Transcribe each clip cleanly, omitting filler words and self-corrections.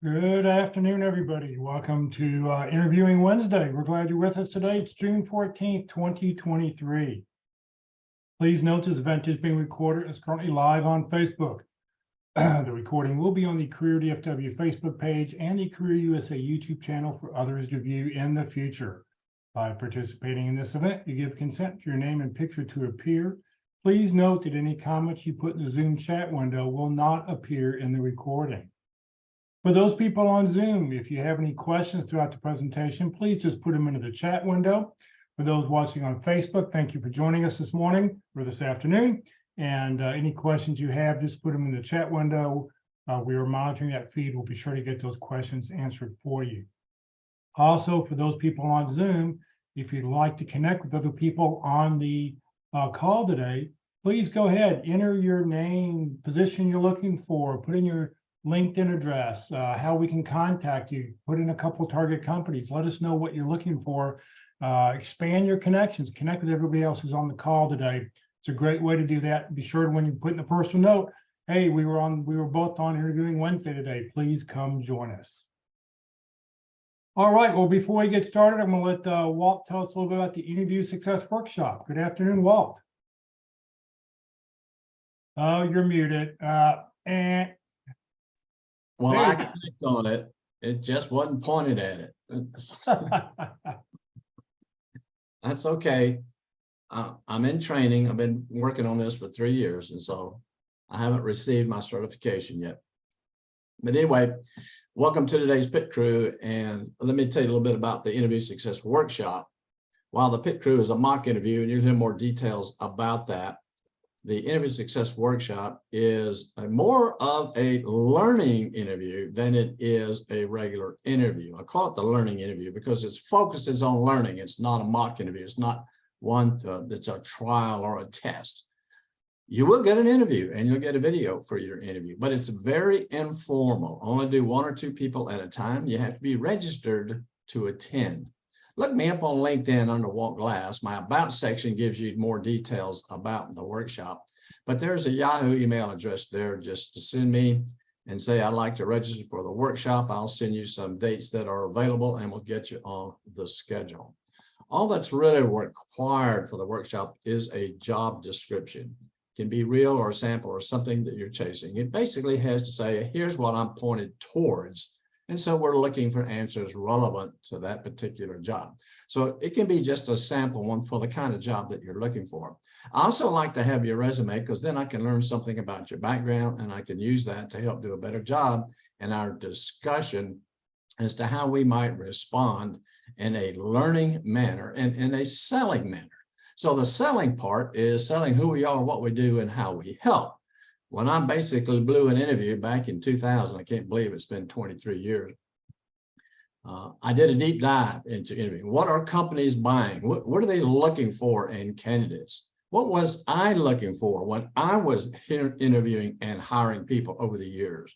Good afternoon, everybody. Welcome to Interviewing Wednesday. We're glad you're with us today. It's June 14th, 2023. Please note this event is being recorded and is currently live on Facebook. The recording will be on the Career DFW Facebook page and the Career USA YouTube channel for others to view in the future. By participating in this event, you give consent for your name and picture to appear. Please note that any comments you put in the Zoom chat window will not appear in the recording. For those people on Zoom, if you have any questions throughout the presentation, please just put them into the chat window. For those watching on Facebook, thank you for joining us this morning or this afternoon. And any questions you have, just put them in the chat window. We are monitoring that feed. We'll be sure to get those questions answered for you. Also, for those people on Zoom, if you'd like to connect with other people on the call today, please go ahead, enter your name, position you're looking for, put in your LinkedIn address, how we can contact you, put in a couple of target companies, let us know what you're looking for, expand your connections, connect with everybody else who's on the call today. It's a great way to do that. Be sure when you put in a personal note, hey, we were both on Interviewing Wednesday today. Please come join us. All right, well, before we get started, I'm going to let Walt tell us a little bit about the Interview Success Workshop. Good afternoon, Walt. Oh, you're muted. Well, I clicked on it. It just wasn't pointed at it. That's okay. I'm in training. I've been working on this for 3 years, and so I haven't received my certification yet. But anyway, welcome to today's pit crew. And let me tell you a little bit about the Interview Success Workshop. While the pit crew is a mock interview, and you'll hear more details about that, the Interview Success Workshop is more of a learning interview than it is a regular interview. I call it the learning interview because its focus is on learning. It's not a mock interview. It's not one that's a trial or a test. You will get an interview and you'll get a video for your interview, but it's very informal. Only do 1 or 2 people at a time. You have to be registered to attend. Look me up on LinkedIn under Walt Glass. My About section gives you more details about the workshop. But there's a Yahoo email address there just to send me and say, I'd like to register for the workshop. I'll send you some dates that are available and we'll get you on the schedule. All that's really required for the workshop is a job description. It can be real or a sample or something that you're chasing. It basically has to say, here's what I'm pointed towards. And so we're looking for answers relevant to that particular job. So it can be just a sample one for the kind of job that you're looking for. I also like to have your resume because then I can learn something about your background and I can use that to help do a better job in our discussion as to how we might respond in a learning manner and in a selling manner. So the selling part is selling who we are, what we do, and how we help. When I basically blew an interview back in 2000, I can't believe it's been 23 years. I did a deep dive into interviewing. What are companies buying? What are they looking for in candidates? What was I looking for when I was interviewing and hiring people over the years?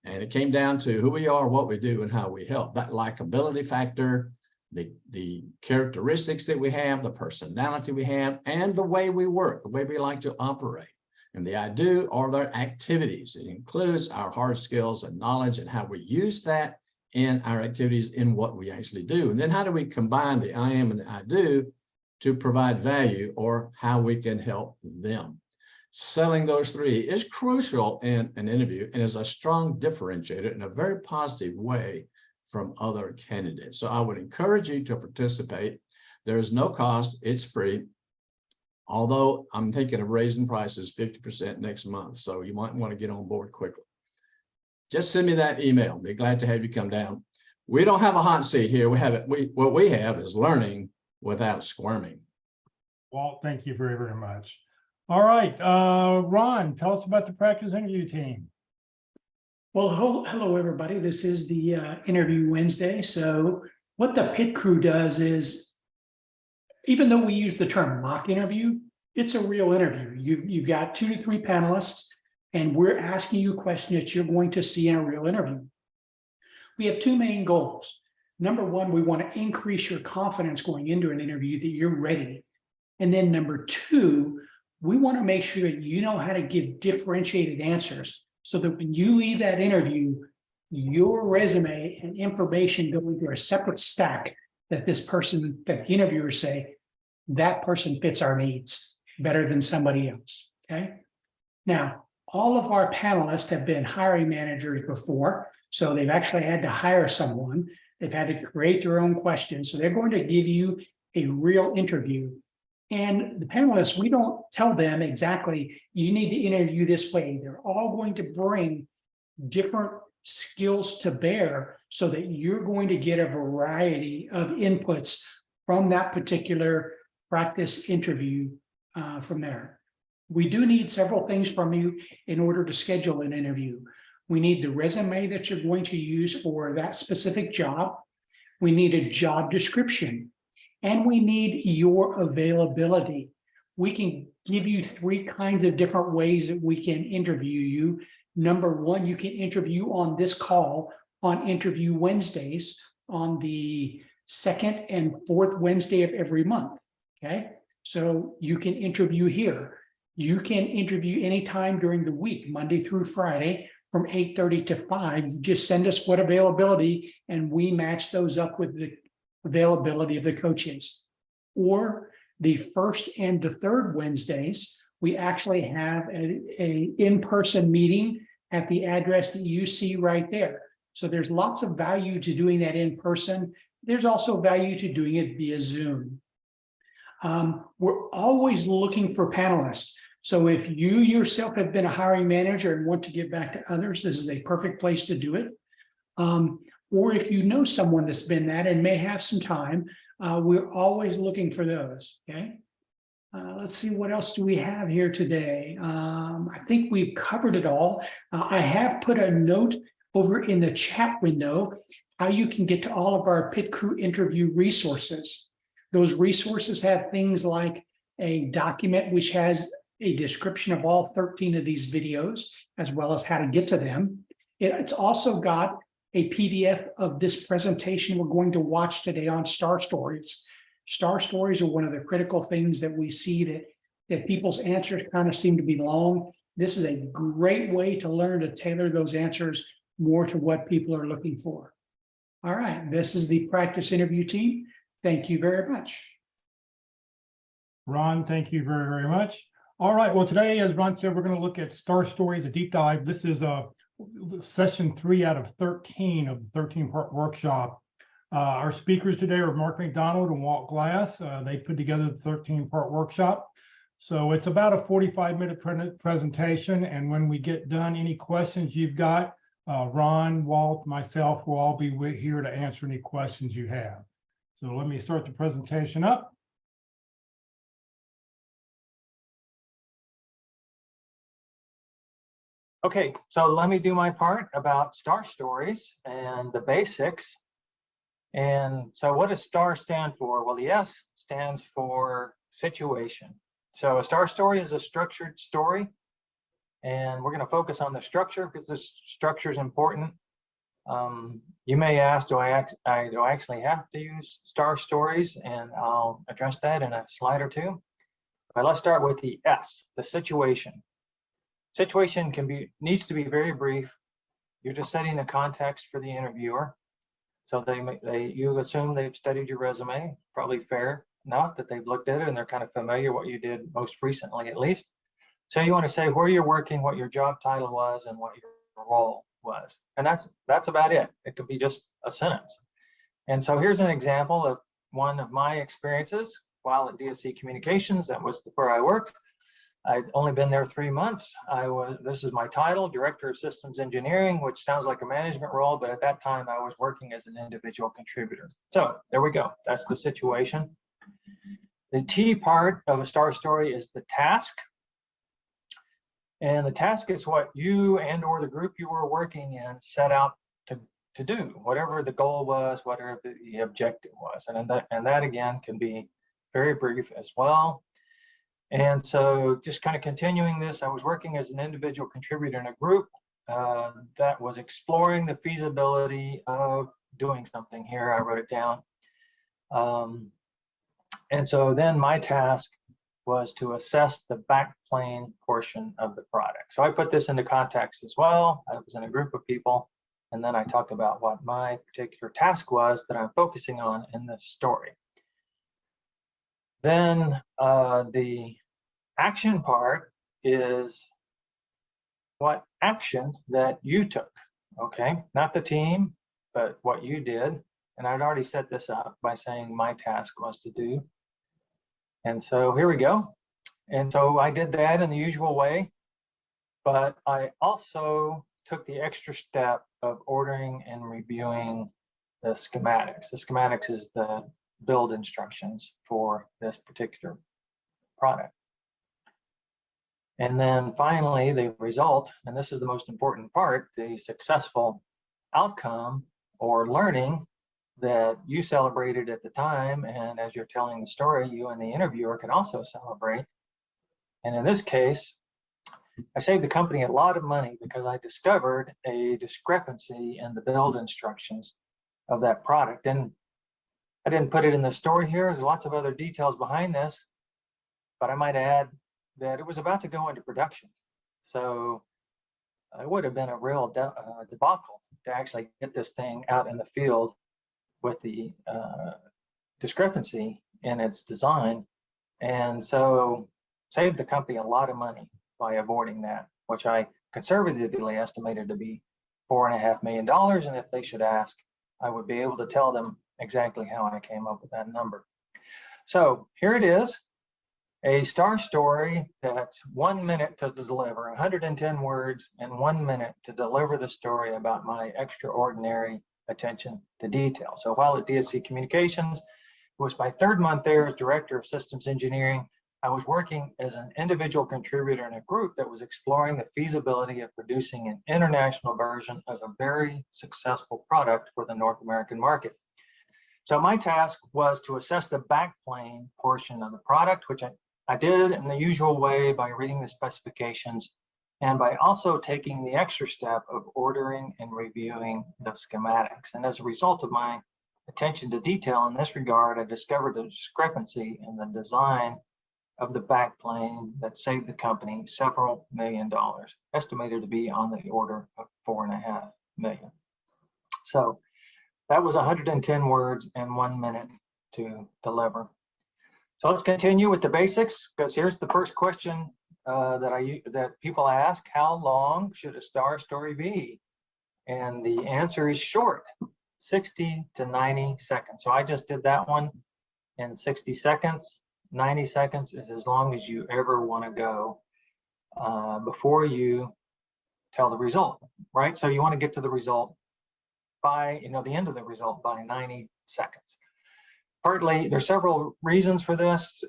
And it came down to who we are, what we do, and how we help. That likability factor, the characteristics that we have, the personality we have, and the way we work, the way we like to operate. And the I do are their activities. It includes our hard skills and knowledge and how we use that in our activities in what we actually do. And then how do we combine the I am and the I do to provide value or how we can help them. Selling those 3 is crucial in an interview and is a strong differentiator in a very positive way from other candidates. So I would encourage you to participate. There is no cost. It's free. Although I'm thinking of raising prices 50% next month. So you might want to get on board quickly. Just send me that email. Be glad to have you come down. We don't have a hot seat here. What we have is learning without squirming. Walt, thank you very, very much. All right, Ron, tell us about the practice interview team. Well, hello, everybody. This is the Interview Wednesday. So what the pit crew does is, even though we use the term mock interview, it's a real interview. You've got 2 to 3 panelists, and we're asking you questions that you're going to see in a real interview. We have 2 main goals. Number 1, we want to increase your confidence going into an interview that you're ready. And then number 2, we want to make sure that you know how to give differentiated answers so that when you leave that interview your resume and information go into a separate stack that this person, that the interviewers say, that person fits our needs better than somebody else, okay? Now, all of our panelists have been hiring managers before, so they've actually had to hire someone. They've had to create their own questions, so they're going to give you a real interview. And the panelists, we don't tell them exactly, you need to interview this way. They're all going to bring different skills to bear so that you're going to get a variety of inputs from that particular practice interview from there. We do need several things from you in order to schedule an interview. We need the resume that you're going to use for that specific job. We need a job description, and we need your availability. We can give you 3 kinds of different ways that we can interview you. Number 1, you can interview on this call on Interview Wednesdays on the 2nd and 4th Wednesday of every month, okay? So you can interview here. You can interview anytime during the week, Monday through Friday, from 8:30 to 5. You just send us what availability, and we match those up with the availability of the coaches. Or the 1st and the 3rd Wednesdays, we actually have a in-person meeting at the address that you see right there. So there's lots of value to doing that in person. There's also value to doing it via Zoom. We're always looking for panelists. So if you yourself have been a hiring manager and want to give back to others, this is a perfect place to do it. Or if you know someone that's been that and may have some time, we're always looking for those, okay? Let's see, what else do we have here today? I think we've covered it all. I have put a note over in the chat window how you can get to all of our pit crew interview resources. Those resources have things like a document which has a description of all 13 of these videos, as well as how to get to them. It's also got a PDF of this presentation we're going to watch today on Star Stories. Star Stories are one of the critical things that we see that people's answers kind of seem to be long. This is a great way to learn to tailor those answers more to what people are looking for. All right, this is the practice interview team. Thank you very much. Ron, thank you very, very much. All right, well, today, as Ron said, we're going to look at Star Stories, a deep dive. This is session 3 out of 13 of the 13-part workshop. Our speakers today are Mark McDonald and Walt Glass. They put together the 13-part workshop. So it's about a 45-minute presentation. And when we get done, any questions you've got, Ron, Walt, myself will all be here to answer any questions you have. So let me start the presentation up. Okay, so let me do my part about STAR stories and the basics. And so what does STAR stand for? Well, the S stands for situation. So a STAR story is a structured story, and we're going to focus on the structure because this structure is important. You may ask, do I actually have to use STAR stories? And I'll address that in a slide or two. But let's start with the S, the situation. Situation needs to be very brief. You're just setting the context for the interviewer. So you assume they've studied your resume, probably fair enough that they've looked at it and they're kind of familiar what you did most recently at least. So you want to say where you're working, what your job title was, and what your role was. And that's about it. It could be just a sentence. And so here's an example of one of my experiences while at DSC Communications. That was where I worked. I'd only been there 3 months. This is my title, Director of Systems Engineering, which sounds like a management role, but at that time I was working as an individual contributor. So there we go. That's the situation. The T part of a STAR story is the task. And the task is what you and or the group you were working in set out to do, whatever the goal was, whatever the objective was. And that again can be very brief as well. And so just kind of continuing this, I was working as an individual contributor in a group that was exploring the feasibility of doing something here. I wrote it down. And so then my task was to assess the backplane portion of the product. So I put this into context as well. I was in a group of people And then I talked about what my particular task was that I'm focusing on in this story. Then the action part is what action that you took, okay? Not the team, but what you did. And I'd already set this up by saying my task was to do. And so here we go. And so I did that in the usual way, but I also took the extra step of ordering and reviewing the schematics. The schematics is the build instructions for this particular product. And then finally, the result, and this is the most important part, the successful outcome or learning that you celebrated at the time. And as you're telling the story, you and the interviewer can also celebrate. And in this case, I saved the company a lot of money because I discovered a discrepancy in the build instructions of that product. And I didn't put it in the story here. There's lots of other details behind this, but I might add that it was about to go into production. So it would have been a real debacle to actually get this thing out in the field with the discrepancy in its design. And so saved the company a lot of money by avoiding that, which I conservatively estimated to be $4.5 million. And if they should ask, I would be able to tell them exactly how I came up with that number. So here it is, a STAR story that's 1 minute to deliver, 110 words and 1 minute to deliver the story about my extraordinary attention to detail. So while at DSC Communications, it was my third month there as Director of Systems Engineering, I was working as an individual contributor in a group that was exploring the feasibility of producing an international version of a very successful product for the North American market. So my task was to assess the backplane portion of the product, which I did in the usual way by reading the specifications and by also taking the extra step of ordering and reviewing the schematics. And as a result of my attention to detail in this regard, I discovered a discrepancy in the design of the backplane that saved the company several $1 million, estimated to be on the order of $4.5 million. So that was 110 words and 1 minute to deliver. So let's continue with the basics, because here's the first question that people ask: how long should a STAR story be? And the answer is short, 60 to 90 seconds. So I just did that one in 60 seconds. 90 seconds is as long as you ever want to go before you tell the result, right? So you want to get to the result by, the end of the result by 90 seconds. Partly, there's several reasons for this.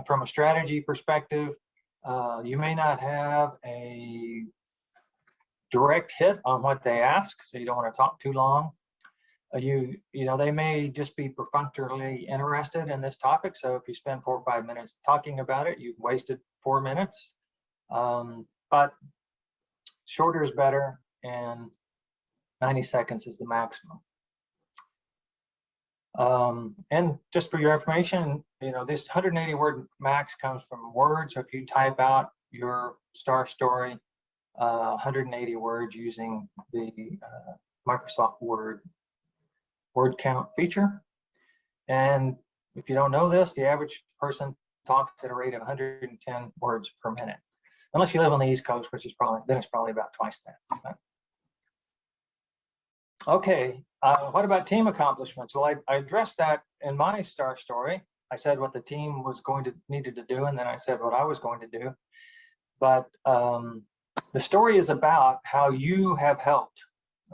From a strategy perspective, you may not have a direct hit on what they ask, so you don't want to talk too long. They may just be perfunctorily interested in this topic. So if you spend 4 or 5 minutes talking about it, you've wasted 4 minutes. But shorter is better, and 90 seconds is the maximum. And just for your information, this 180 word max comes from Word. So if you type out your STAR story, 180 words using the Microsoft Word count feature. And if you don't know this, the average person talks at a rate of 110 words per minute, unless you live on the East Coast, which is probably about twice that. Okay, what about team accomplishments? Well, I addressed that in my STAR story. I said what the team needed to do, and then I said what I was going to do. But the story is about how you have helped.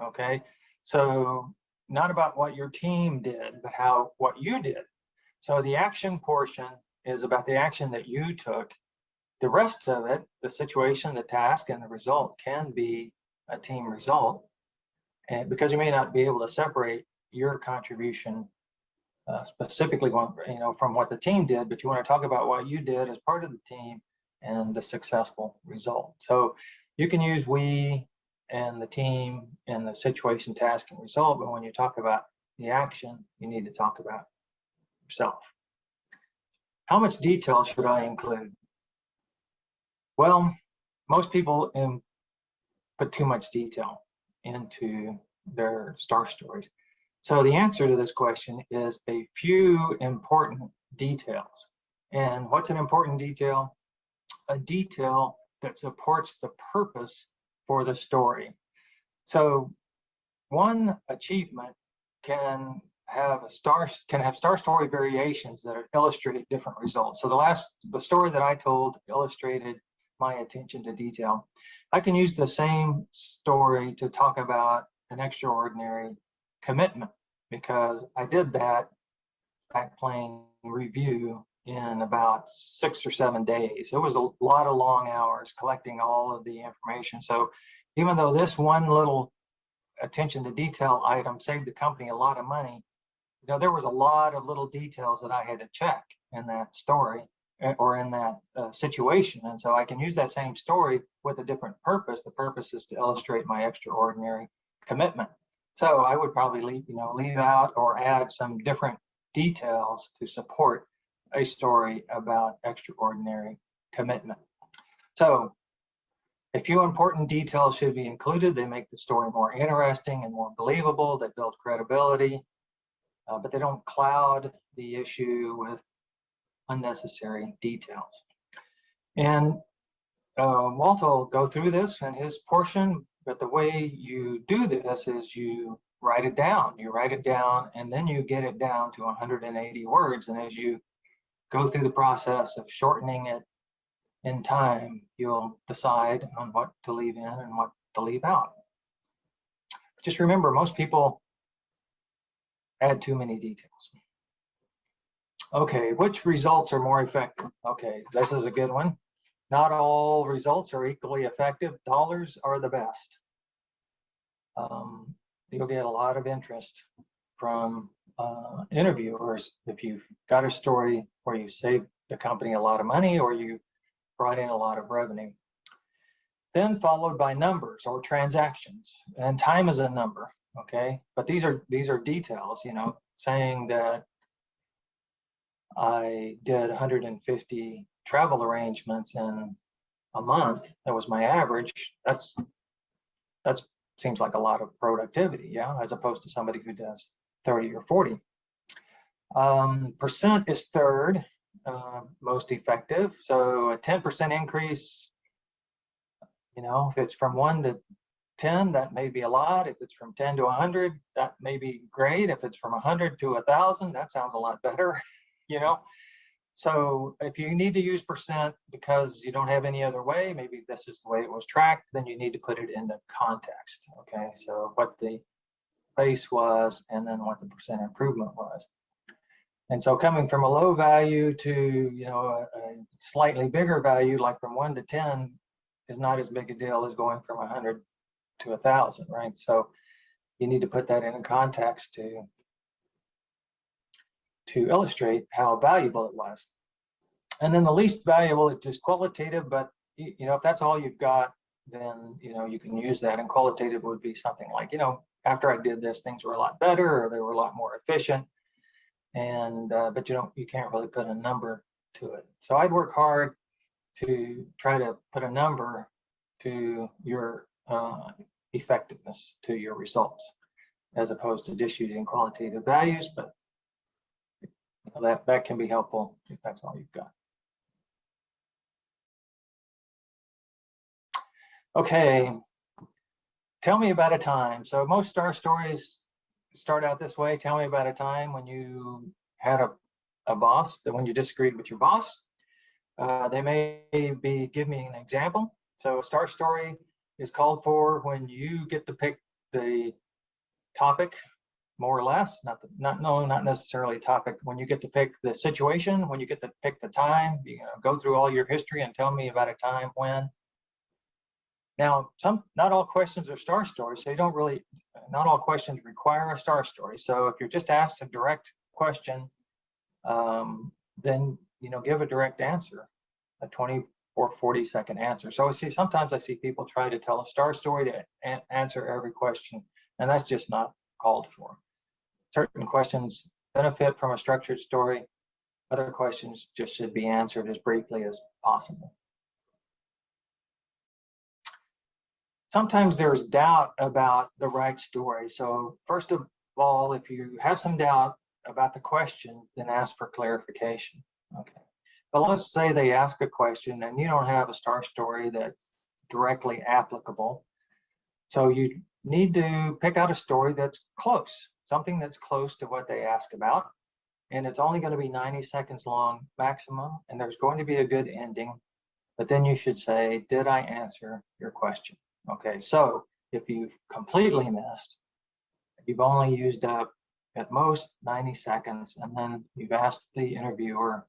Okay, so not about what your team did, but what you did. So the action portion is about the action that you took. The rest of it, the situation, the task, and the result can be a team result. And because you may not be able to separate your contribution specifically from what the team did, but you want to talk about what you did as part of the team and the successful result. So you can use we and the team and the situation, task, and result, but when you talk about the action, you need to talk about yourself. How much detail should I include? Well, most people put too much detail into their star stories? So the answer to this question is a few important details. And what's an important detail? A detail that supports the purpose for the story. So one achievement can have star story variations that illustrate different results. So the story that I told illustrated my attention to detail. I can use the same story to talk about an extraordinary commitment, because I did that backplane review in about 6 or 7 days. It was a lot of long hours collecting all of the information. So even though this one little attention to detail item saved the company a lot of money, there was a lot of little details that I had to check in that story or in that situation. And so I can use that same story with a different purpose. The purpose is to illustrate my extraordinary commitment. So I would probably leave out or add some different details to support a story about extraordinary commitment. So a few important details should be included. They make the story more interesting and more believable. They build credibility, but they don't cloud the issue with unnecessary details. And Walt will go through this in his portion, but the way you do this is you write it down. You write it down, and then you get it down to 180 words. And as you go through the process of shortening it in time, you'll decide on what to leave in and what to leave out. Just remember, most people add too many details. Okay, which results are more effective? Okay, this is a good one. Not all results are equally effective. Dollars are the best. You'll get a lot of interest from interviewers if you've got a story where you saved the company a lot of money or you brought in a lot of revenue. Then followed by numbers or transactions, and time is a number, okay? But these are details, saying that I did 150 travel arrangements in a month. That was my average. That's seems like a lot of productivity, yeah, as opposed to somebody who does 30 or 40. Percent is third most effective. So a 10% increase, if it's from 1 to 10, that may be a lot. If it's from 10 to 100, that may be great. If it's from 100 to 1,000, that sounds a lot better, So if you need to use percent because you don't have any other way, maybe this is the way it was tracked, then you need to put it into context, okay? So what the base was and then what the percent improvement was. And so coming from a low value to, a slightly bigger value, like from 1 to 10, is not as big a deal as going from 100 to 1,000, right? So you need to put that in context to illustrate how valuable it was. And then the least valuable is just qualitative, but if that's all you've got, then you can use that. And qualitative would be something like, after I did this, things were a lot better, or they were a lot more efficient. And but you can't really put a number to it. So I'd work hard to try to put a number to your effectiveness, to your results, as opposed to just using qualitative values. But that can be helpful if that's all you've got. Okay, tell me about a time. So most star stories start out this way. Tell me about a time when you had a boss, that when you disagreed with your boss. They may give me an example. So a star story is called for when you get to pick the topic, more or less, not necessarily topic, when you get to pick the situation, when you get to pick the time, go through all your history and tell me about a time when. Now, not all questions are star stories, so not all questions require a star story. So if you're just asked a direct question, then give a direct answer, a 20 or 40-second answer. So sometimes I see people try to tell a star story to answer every question, and that's just not called for. Certain questions benefit from a structured story. Other questions just should be answered as briefly as possible. sometimes there's doubt about the right story. So first of all, if you have some doubt about the question, then ask for clarification. Okay. But let's say they ask a question and you don't have a STAR story that's directly applicable. So you need to pick out a story that's close, something that's close to what they ask about. And it's only going to be 90 seconds long maximum, and there's going to be a good ending. But then you should say, did I answer your question? Okay, so if you've completely missed, you've only used up at most 90 seconds, and then you've asked the interviewer,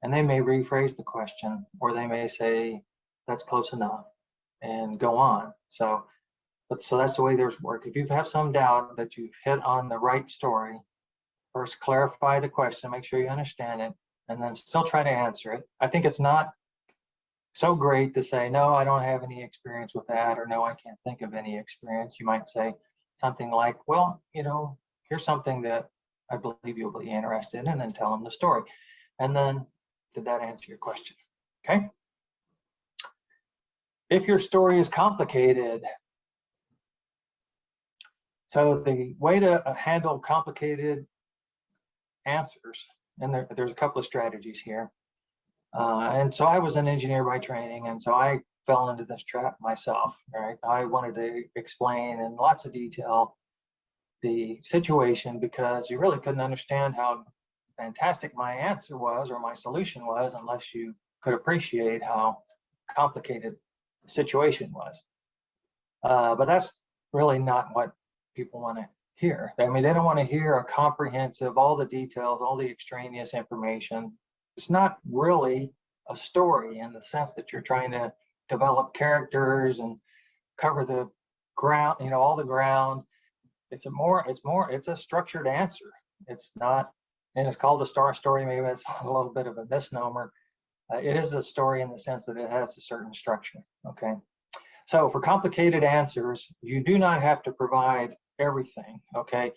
and they may rephrase the question, or they may say, that's close enough, and go on. So that's the way there's work. If you have some doubt that you've hit on the right story, first clarify the question, make sure you understand it, and then still try to answer it. I think it's not so great to say, no, I don't have any experience with that, or no, I can't think of any experience. You might say something like, well, here's something that I believe you'll be interested in, and then tell them the story. And then, did that answer your question? Okay. If your story is complicated, so the way to handle complicated answers, and there's a couple of strategies here. And so I was an engineer by training, and so I fell into this trap myself, right? I wanted to explain in lots of detail the situation because you really couldn't understand how fantastic my answer was or my solution was unless you could appreciate how complicated the situation was. But that's really not what people want to hear. I mean, they don't want to hear a comprehensive, all the details, all the extraneous information. It's not really a story in the sense that you're trying to develop characters and cover the ground, all the ground. It's a structured answer. It's not, and it's called a STAR story. Maybe it's a little bit of a misnomer. It is a story in the sense that it has a certain structure. Okay. So for complicated answers, you do not have to provide everything. Okay.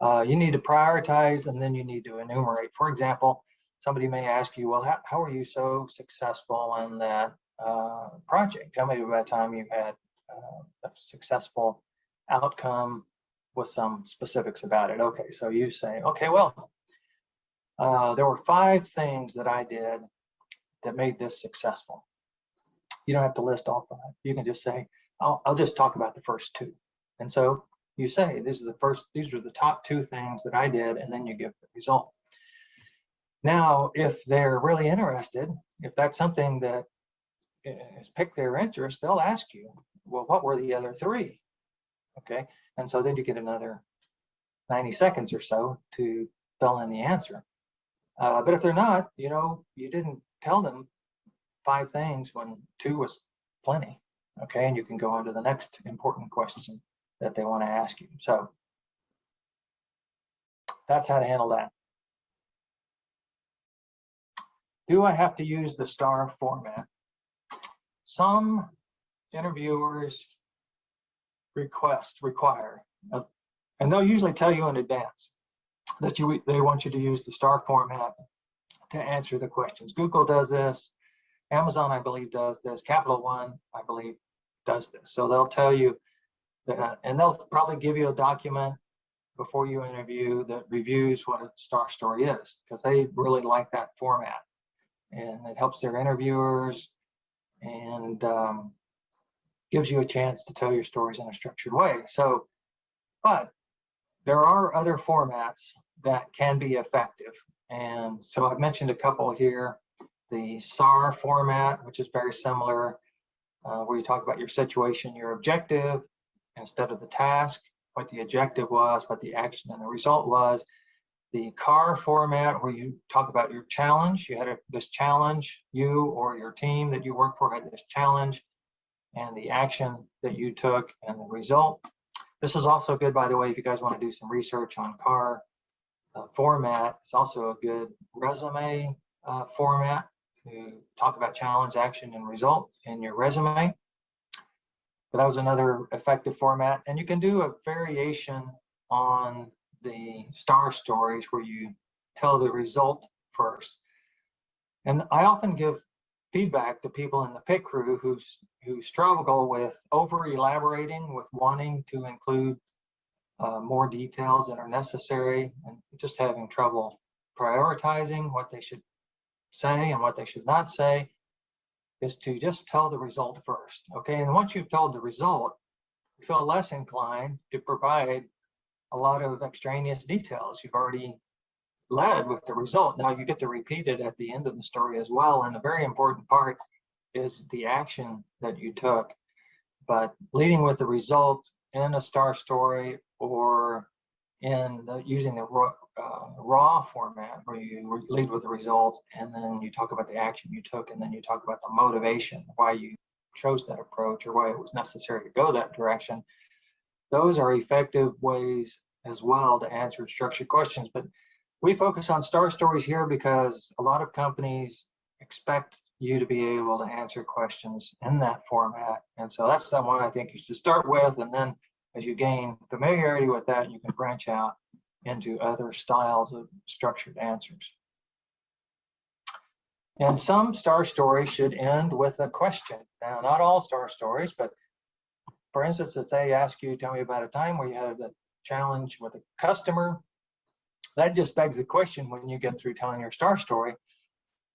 You need to prioritize, and then you need to enumerate. For example, somebody may ask you, well, how are you so successful in that project? Tell me about a time you had a successful outcome with some specifics about it. Okay, so you say, okay, well, there were 5 things that I did that made this successful. You don't have to list all 5. You can just say, I'll just talk about the first 2. And so you say, these are the top 2 things that I did, and then you give the result. Now, if they're really interested, if that's something that has piqued their interest, they'll ask you, well, what were the other 3? Okay, and so then you get another 90 seconds or so to fill in the answer. But if they're not, you didn't tell them 5 things when 2 was plenty. Okay, and you can go on to the next important question that they want to ask you. So that's how to handle that. Do I have to use the STAR format? Some interviewers require, and they'll usually tell you in advance that they want you to use the STAR format to answer the questions. Google does this, Amazon, I believe, does this, Capital One, I believe, does this. So they'll tell you that, and they'll probably give you a document before you interview that reviews what a STAR story is, because they really like that format. And it helps their interviewers and gives you a chance to tell your stories in a structured way. So, but there are other formats that can be effective. And so I've mentioned a couple here. The SAR format, which is very similar, where you talk about your situation, your objective, instead of the task, what the objective was, what the action and the result was. The CAR format, where you talk about your challenge. You had this challenge, you or your team that you work for had this challenge, and the action that you took and the result. This is also good, by the way, if you guys want to do some research on CAR format. It's also a good resume format to talk about challenge, action, and result in your resume. But that was another effective format. And you can do a variation on the STAR stories where you tell the result first. And I often give feedback to people in the pit crew who struggle with over elaborating, with wanting to include more details that are necessary, and just having trouble prioritizing what they should say and what they should not say, is to just tell the result first. Okay, and once you've told the result, you feel less inclined to provide a lot of extraneous details. You've already led with the result. Now you get to repeat it at the end of the story as well. And a very important part is the action that you took. But leading with the result in a star story, or in using the raw format, where you lead with the results and then you talk about the action you took, and then you talk about the motivation, why you chose that approach or why it was necessary to go that direction. Those are effective ways as well to answer structured questions. But we focus on star stories here because a lot of companies expect you to be able to answer questions in that format. And so that's the one I think you should start with. And then as you gain familiarity with that, you can branch out into other styles of structured answers. And some star stories should end with a question. Now, not all star stories, but for instance, if they ask you, tell me about a time where you had a challenge with a customer, that just begs the question when you get through telling your star story.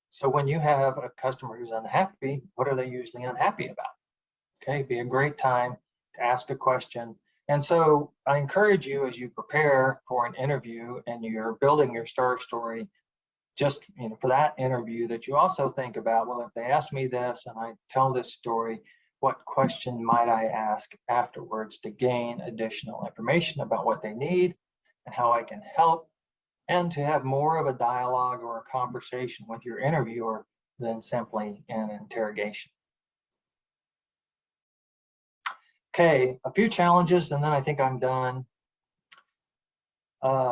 So when you have a customer who's unhappy, what are they usually unhappy about? Okay, be a great time to ask a question. And so I encourage you, as you prepare for an interview and you're building your star story, just for that interview, that you also think about, well, if they ask me this and I tell this story, what question might I ask afterwards to gain additional information about what they need and how I can help, and to have more of a dialogue or a conversation with your interviewer than simply an interrogation. Okay, a few challenges, and then I think I'm done.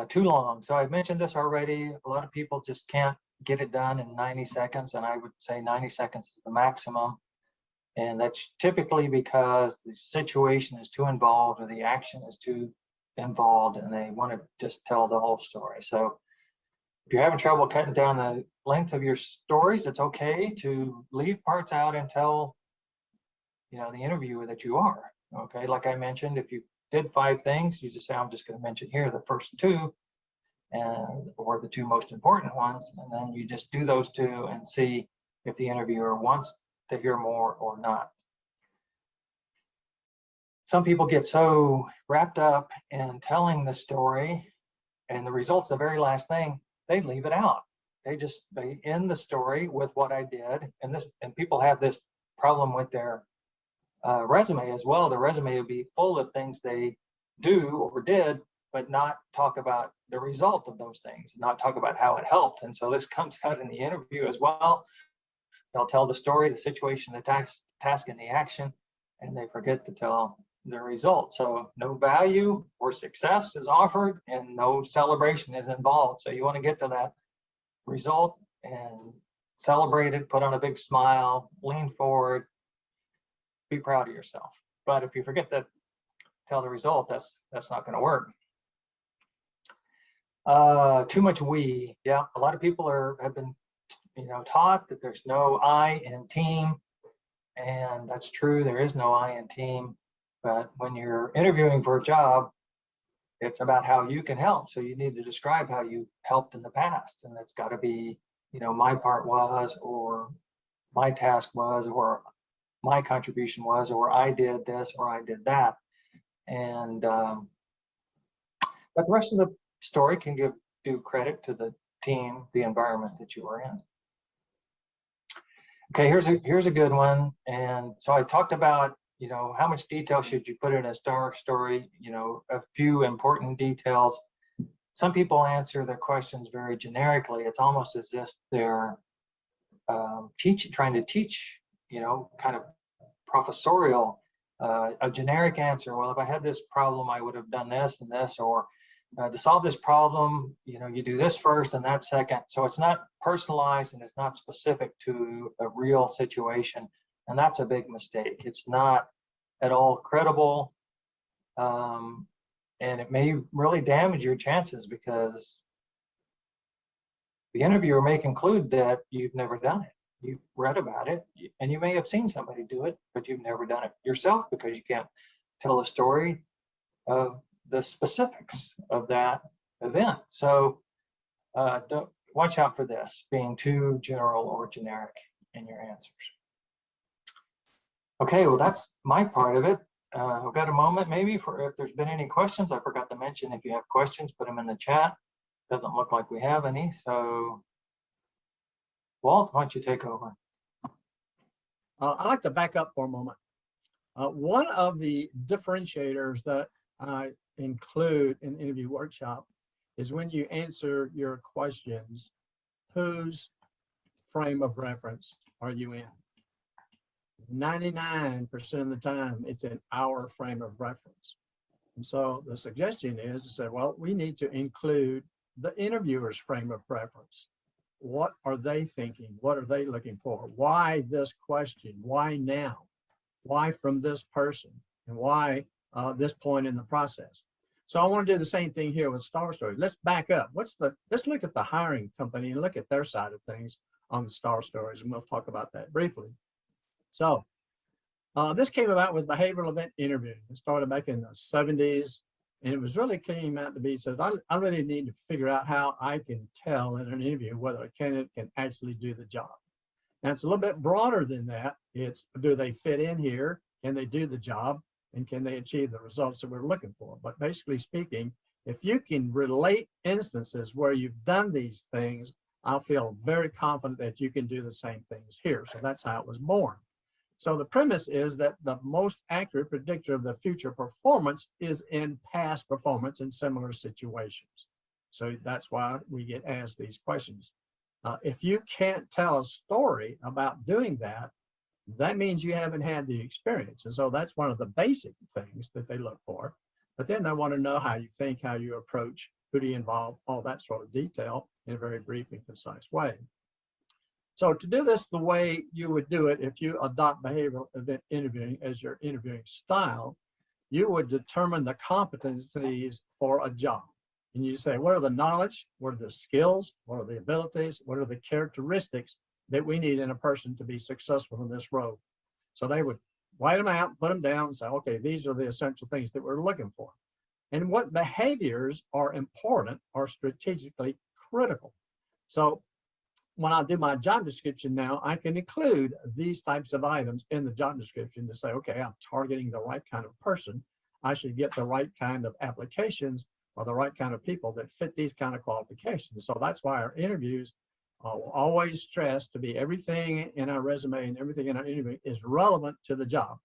Too long. So I've mentioned this already. A lot of people just can't get it done in 90 seconds, and I would say 90 seconds is the maximum. And that's typically because the situation is too involved or the action is too involved and they want to just tell the whole story. So if you're having trouble cutting down the length of your stories, it's okay to leave parts out and tell the interviewer that you are. Okay, like I mentioned, if you did 5 things, you just say, I'm just going to mention here the first 2, or the 2 most important ones, and then you just do those 2 and see if the interviewer wants to hear more or not. Some people get so wrapped up in telling the story and the results, the very last thing, they leave it out. They end the story with what I did, and people have this problem with their resume as well. The resume would be full of things they do or did, but not talk about the result of those things, not talk about how it helped. And so this comes out in the interview as well. They'll tell the story, the situation, the task, and the action, and they forget to tell the result. So no value or success is offered and no celebration is involved. So you want to get to that result and celebrate it, put on a big smile, lean forward, be proud of yourself. But if you forget to tell the result, that's not going to work. Too much we. Yeah, a lot of people have been taught that there's no I in team, and that's true. There is no I in team. But when you're interviewing for a job, it's about how you can help. So you need to describe how you helped in the past, and it's got to be, my part was, or my task was, or my contribution was, or I did this, or I did that. And but the rest of the story can give due credit to the team, the environment that you were in. Okay, here's a good one. And so I talked about, how much detail should you put in a star story? A few important details. Some people answer their questions very generically. It's almost as if they're trying to teach, kind of professorial, a generic answer. Well, if I had this problem, I would have done this and this, or to solve this problem, you do this first and that second. So it's not personalized and it's not specific to a real situation. And that's a big mistake. It's not at all credible. And it may really damage your chances because the interviewer may conclude that you've never done it. you've read about it, and you may have seen somebody do it, but you've never done it yourself because you can't tell a story of the specifics of that event. So don't watch out for this being too general or generic in your answers. Okay, well, that's my part of it. We've got a moment maybe for if there's been any questions. I forgot to mention, if you have questions, put them in the chat. Doesn't look like we have any. So Walt, why don't you take over? I'd like to back up for a moment. One of the differentiators that I include in the interview workshop is when you answer your questions, whose frame of reference are you in? 99% of the time, it's in our frame of reference. And so the suggestion is to say, well, we need to include the interviewer's frame of reference. What are they thinking? What are they looking for? Why this question? Why now? Why from this person? And why this point in the process? So I want to do the same thing here with Star Stories. Let's back up. Let's look at the hiring company and look at their side of things on the Star Stories, and we'll talk about that briefly. So this came about with behavioral event interviewing. It started back in the 70s, and it was really came out to be, so I really need to figure out how I can tell in an interview whether a candidate can actually do the job. Now, it's a little bit broader than that. It's, do they fit in here? Can they do the job? And can they achieve the results that we're looking for? But basically speaking, if you can relate instances where you've done these things, I'll feel very confident that you can do the same things here. So that's how it was born. So the premise is that the most accurate predictor of the future performance is in past performance in similar situations. So that's why we get asked these questions. If you can't tell a story about doing that, that means you haven't had the experience. And so that's one of the basic things that they look for. But then they want to know how you think, how you approach, who do you involve, all that sort of detail in a very brief and concise way. So to do this the way you would do it if you adopt behavioral event interviewing as your interviewing style, you would determine the competencies for a job. And you say, what are the knowledge? What are the skills? What are the abilities? What are the characteristics that we need in a person to be successful in this role? So they would write them out, put them down, and say, okay, these are the essential things that we're looking for. And what behaviors are important or strategically critical. So when I do my job description now, I can include these types of items in the job description to say, okay, I'm targeting the right kind of person. I should get the right kind of applications or the right kind of people that fit these kind of qualifications. So that's why our interviews always stress to be everything in our resume and everything in our interview is relevant to the job.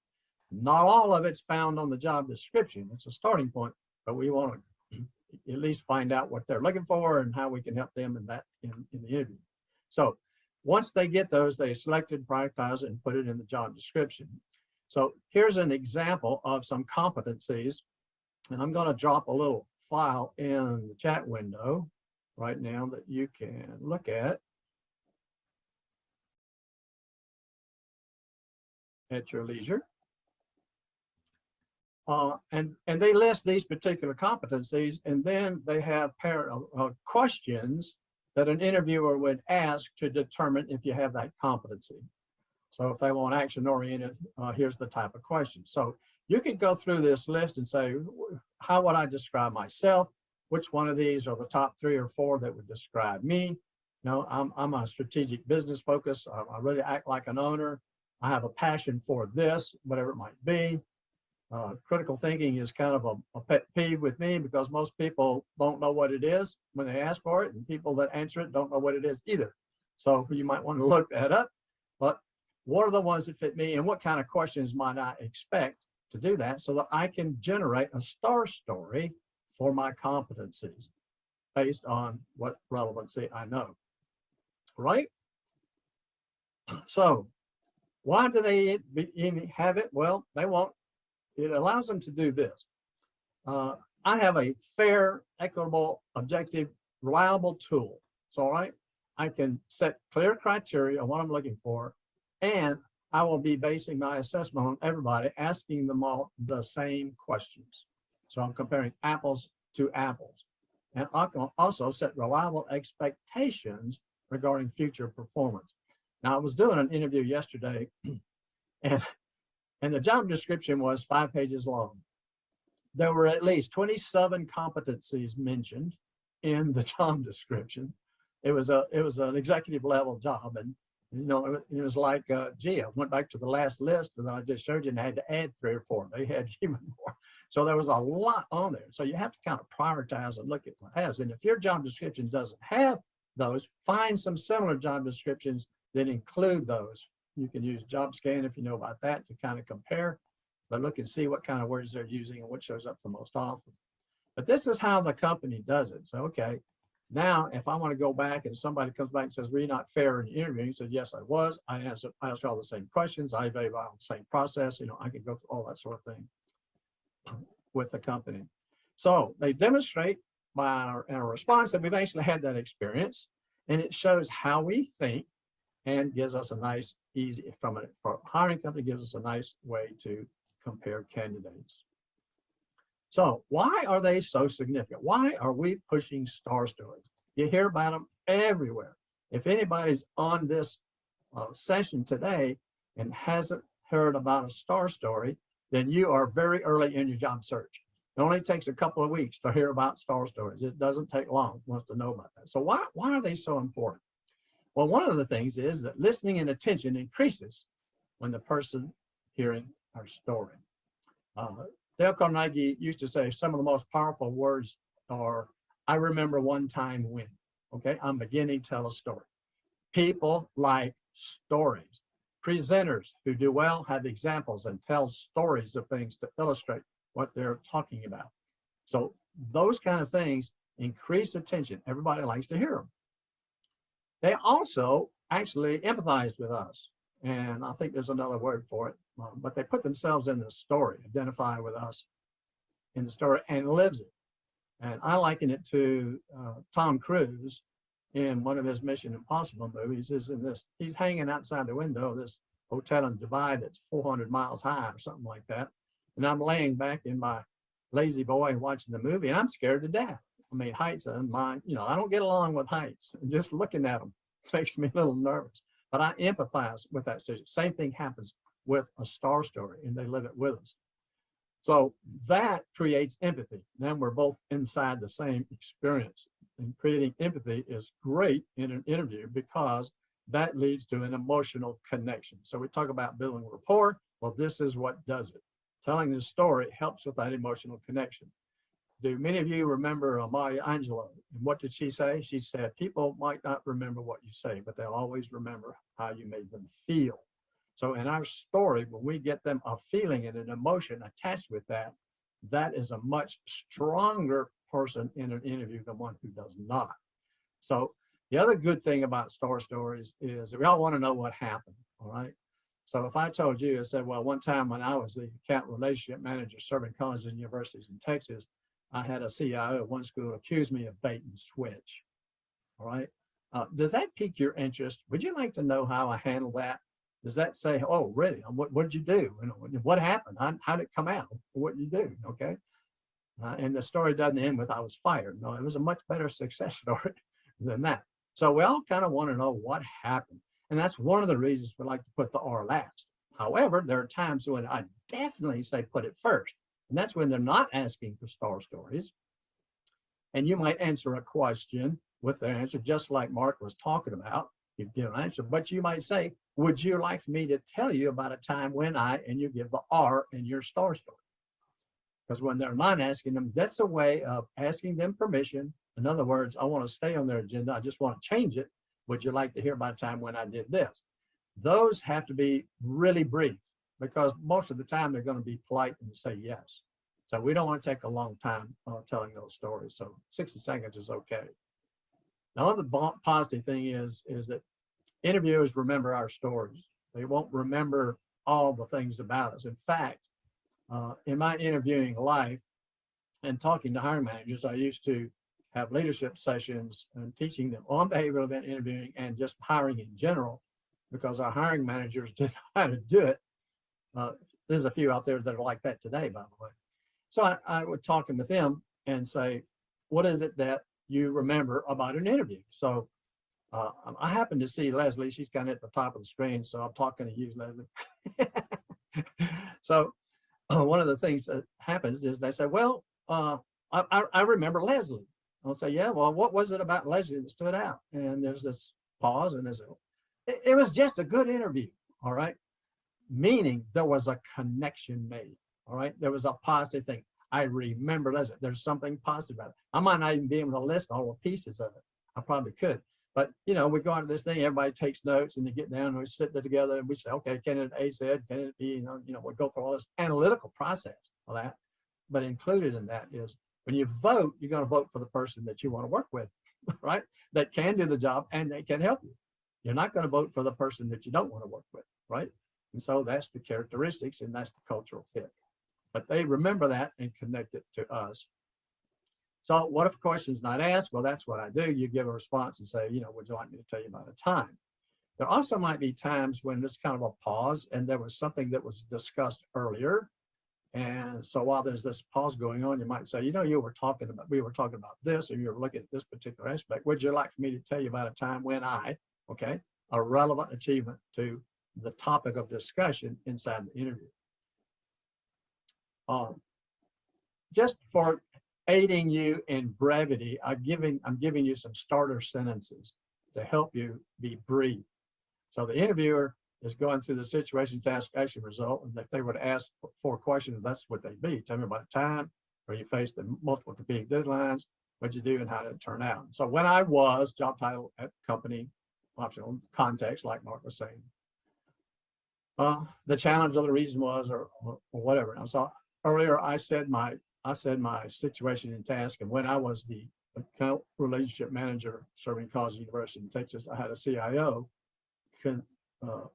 Not all of it's found on the job description. It's a starting point, but we want to at least find out what they're looking for and how we can help them in that in the interview. So once they get those, they select it, prioritize it, and put it in the job description. So here's an example of some competencies, and I'm going to drop a little file in the chat window right now that you can look at your leisure. And they list these particular competencies, and then they have questions that an interviewer would ask to determine if you have that competency. So if they want action-oriented, here's the type of question. So you could go through this list and say, how would I describe myself? Which one of these are the top 3 or 4 that would describe me? No, I'm a strategic business focus. I really act like an owner. I have a passion for this, whatever it might be. Critical thinking is kind of a pet peeve with me because most people don't know what it is when they ask for it, and people that answer it don't know what it is either. So you might want to look that up. But what are the ones that fit me, and what kind of questions might I expect to do that so that I can generate a star story for my competencies based on what relevancy I know, right? So why do they have it? Well, it allows them to do this. I have a fair, equitable, objective, reliable tool. So, all right, I can set clear criteria on what I'm looking for, and I will be basing my assessment on everybody, asking them all the same questions. So I'm comparing apples to apples. And I can also set reliable expectations regarding future performance. Now, I was doing an interview yesterday and the job description was 5 pages long. There were at least 27 competencies mentioned in the job description. It was an executive level job, and it was like, gee, I went back to the last list that I just showed you and I had to add 3 or 4. They had even more. So there was a lot on there. So you have to kind of prioritize and look at what it has. And if your job description doesn't have those, find some similar job descriptions that include those. You can use JobScan if you know about that to kind of compare, but look and see what kind of words they're using and what shows up the most often. But this is how the company does it. So, okay, now if I want to go back and somebody comes back and says, were you not fair in the interview? He said, yes, I was. I asked all the same questions. I evaluated the same process. I can go through all that sort of thing with the company. So they demonstrate by our response that we've actually had that experience, and it shows how we think and gives us a nice, easy, for a hiring company, gives us a nice way to compare candidates. So why are they so significant? Why are we pushing star stories? You hear about them everywhere. If anybody's on this session today and hasn't heard about a star story, then you are very early in your job search. It only takes a couple of weeks to hear about star stories. It doesn't take long once to know about that. So why are they so important? Well, one of the things is that listening and attention increases when the person hearing our story. Dale Carnegie used to say some of the most powerful words are, I remember one time when, okay, I'm beginning to tell a story. People like stories. Presenters who do well have examples and tell stories of things to illustrate what they're talking about. So those kind of things increase attention. Everybody likes to hear them. They also actually empathize with us. And I think there's another word for it, but they put themselves in the story, identify with us in the story and lives it. And I liken it to Tom Cruise in one of his Mission Impossible movies. He's hanging outside the window of this hotel in Dubai that's 400 miles high or something like that. And I'm laying back in my lazy boy watching the movie, and I'm scared to death. I mean, heights are mine. I don't get along with heights. And just looking at them makes me a little nervous. But I empathize with that situation. Same thing happens with a star story, and they live it with us. So that creates empathy. Then we're both inside the same experience. And creating empathy is great in an interview because that leads to an emotional connection. So we talk about building rapport. Well, this is what does it. Telling the story helps with that emotional connection. Do many of you remember Maya Angelou? And what did she say? She said, people might not remember what you say, but they'll always remember how you made them feel. So in our story, when we get them a feeling and an emotion attached with that, that is a much stronger person in an interview than one who does not. So the other good thing about star stories is that we all want to know what happened, all right? So if I told you, I said, well, one time when I was the account relationship manager serving colleges and universities in Texas, I had a CIO of one school accuse me of bait and switch, all right? Does that pique your interest? Would you like to know how I handle that? Does that say, oh, really? What did you do? What happened? How did it come out? What did you do? Okay. And the story doesn't end with I was fired. No, it was a much better success story than that. So we all kind of want to know what happened. And that's one of the reasons we like to put the R last. However, there are times when I definitely say put it first. And that's when they're not asking for star stories. And you might answer a question with their answer, just like Mark was talking about. You give an answer, but you might say, would you like me to tell you about a time when and you give the R in your star story? Because when they're not asking them, that's a way of asking them permission. In other words, I want to stay on their agenda. I just want to change it. Would you like to hear about a time when I did this? Those have to be really brief because most of the time they're going to be polite and say yes. So we don't want to take a long time telling those stories. So 60 seconds is okay. Now, the positive thing is that interviewers remember our stories. They won't remember all the things about us. In fact, in my interviewing life and talking to hiring managers, I used to have leadership sessions and teaching them on behavioral event interviewing and just hiring in general, because our hiring managers didn't know how to do it. There's a few out there that are like that today, by the way. So I would talking with them and say, what is it that you remember about an interview? So I happen to see Leslie. She's kind of at the top of the screen, so I'm talking to you, Leslie. So one of the things that happens is they say, well, I remember Leslie. I'll say, yeah, well, what was it about Leslie that stood out? And there's this pause, and it was just a good interview. All right. Meaning there was a connection made. All right. There was a positive thing. I remember Leslie. There's something positive about it. I might not even be able to list all the pieces of it. I probably could. But, you know, we go into this thing, everybody takes notes, and they get down and we sit there together and we say, okay, candidate A said, candidate B, we go through all this analytical process of that. But included in that is when you vote, you're going to vote for the person that you want to work with, right? That can do the job and they can help you. You're not going to vote for the person that you don't want to work with, right? And so that's the characteristics and that's the cultural fit. But they remember that and connect it to us. So what if a question is not asked? Well, that's what I do. You give a response and say, would you like me to tell you about a time? There also might be times when there's kind of a pause and there was something that was discussed earlier. And so while there's this pause going on, you might say, we were talking about this, or you were looking at this particular aspect. Would you like for me to tell you about a time when a relevant achievement to the topic of discussion inside the interview? Just for aiding you in brevity, I'm giving you some starter sentences to help you be brief. So the interviewer is going through the situation, task, action, result, and if they were to ask 4 questions, that's what they'd be. Tell me about a time where you faced the multiple competing deadlines, what'd you do, and how did it turn out? So when I was job title at company, optional context, like Mark was saying, the challenge or the reason was, or whatever. And so earlier I said my situation and task, and when I was the account relationship manager serving College University in Texas, I had a CIO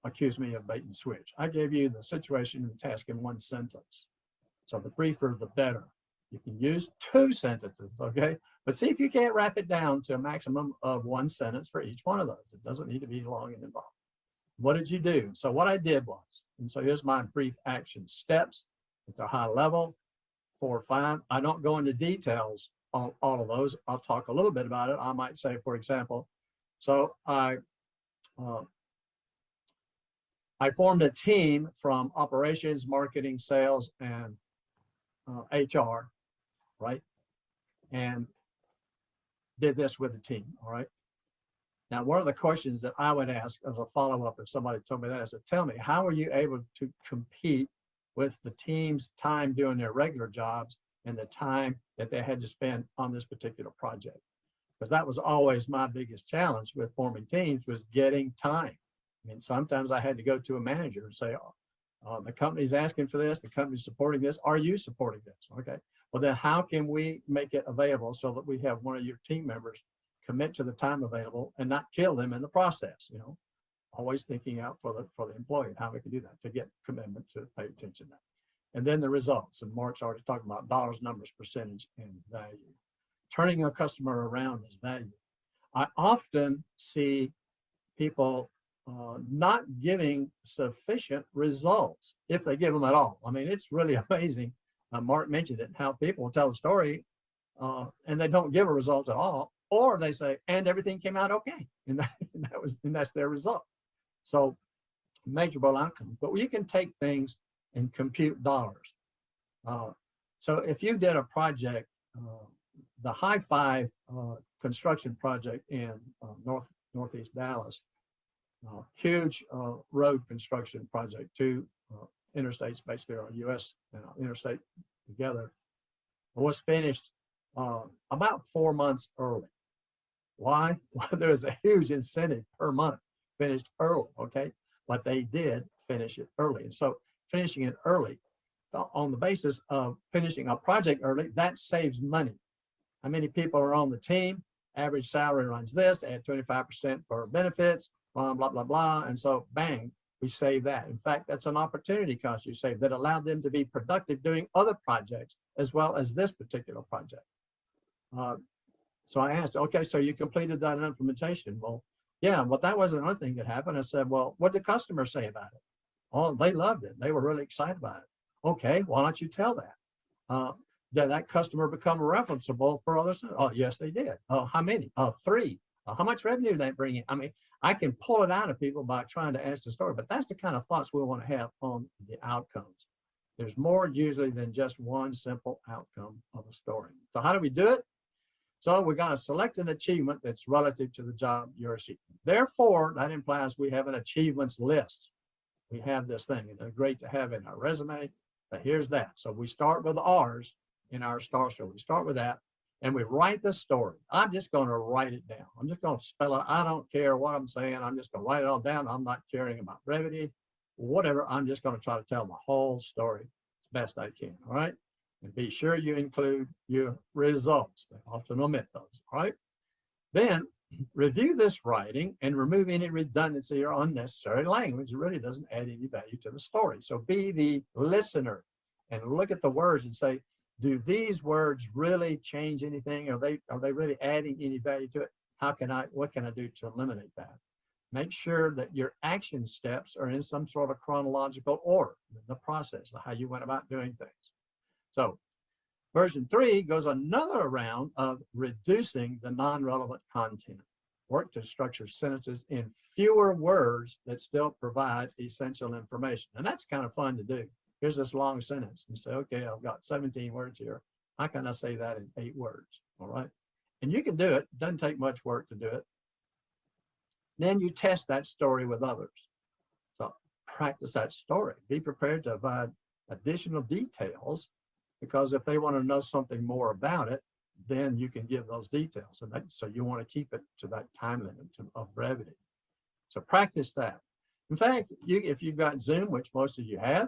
accuse me of bait and switch. I gave you the situation and task in 1 sentence. So the briefer, the better. You can use 2 sentences, okay? But see if you can't wrap it down to a maximum of 1 sentence for each one of those. It doesn't need to be long and involved. What did you do? So what I did was, and so here's my brief action steps at the high level, 4 or 5. I don't go into details on all of those. I'll talk a little bit about it. I might say, for example, so I formed a team from operations, marketing, sales, and HR, right? And did this with the team, all right? Now, one of the questions that I would ask as a follow-up, if somebody told me that, I said, tell me, how are you able to compete with the team's time doing their regular jobs and the time that they had to spend on this particular project? Because that was always my biggest challenge with forming teams, was getting time. I mean, sometimes I had to go to a manager and say, the company's asking for this, the company's supporting this, are you supporting this? Okay, well then how can we make it available so that we have one of your team members commit to the time available and not kill them in the process? Always thinking out for the employee, how we can do that to get commitment to pay attention to that. And then the results, and Mark's already talking about dollars, numbers, percentage, and value. Turning a customer around is value. I often see people not giving sufficient results, if they give them at all. I mean, it's really amazing. Mark mentioned it, how people tell a story and they don't give a result at all, or they say, and everything came out okay, and that's their result. So measurable outcome, but you can take things and compute dollars. So if you did a project, the High Five construction project in northeast Dallas, huge road construction project, 2 interstates basically, or US and interstate together, was finished about 4 months early. Why? Well, there was a huge incentive per month, finished early, okay? But they did finish it early. And so finishing it early, on the basis of finishing a project early, that saves money. How many people are on the team? Average salary runs this, add 25% for benefits, blah, blah, blah, blah. And so bang, we save that. In fact, that's an opportunity cost you save that allowed them to be productive doing other projects as well as this particular project. So I asked, okay, so you completed that implementation. Well, yeah, but that wasn't another thing that happened. I said, well, what did the customers say about it? Oh, they loved it. They were really excited about it. Okay, why don't you tell that? Did that customer become referenceable for others? Oh, yes, they did. How many? 3. How much revenue they bring in? I mean, I can pull it out of people by trying to ask the story, but that's the kind of thoughts we want to have on the outcomes. There's more usually than just one simple outcome of a story. So how do we do it? So we got to select an achievement that's relative to the job you're seeking. Therefore, that implies we have an achievements list. We have this thing, and it's great to have in our resume, but here's that. So we start with R's in our star story. We start with that, and we write the story. I'm just going to write it down. I'm just going to spell it. I don't care what I'm saying. I'm just going to write it all down. I'm not caring about brevity, whatever. I'm just going to try to tell the whole story as best I can, all right? And be sure you include your results. They often omit those, all right? Then review this writing and remove any redundancy or unnecessary language. It really doesn't add any value to the story. So be the listener and look at the words and say, do these words really change anything? Are they really adding any value to it? What can I do to eliminate that? Make sure that your action steps are in some sort of chronological order, the process of how you went about doing things. So version 3 goes another round of reducing the non-relevant content. Work to structure sentences in fewer words that still provide essential information. And that's kind of fun to do. Here's this long sentence and say, okay, I've got 17 words here. How can I say that in 8 words? All right. And you can do it. It doesn't take much work to do it. Then you test that story with others. So practice that story. Be prepared to provide additional details, because if they want to know something more about it, then you can give those details. And so you want to keep it to that time limit of brevity. So practice that. In fact, if you've got Zoom, which most of you have,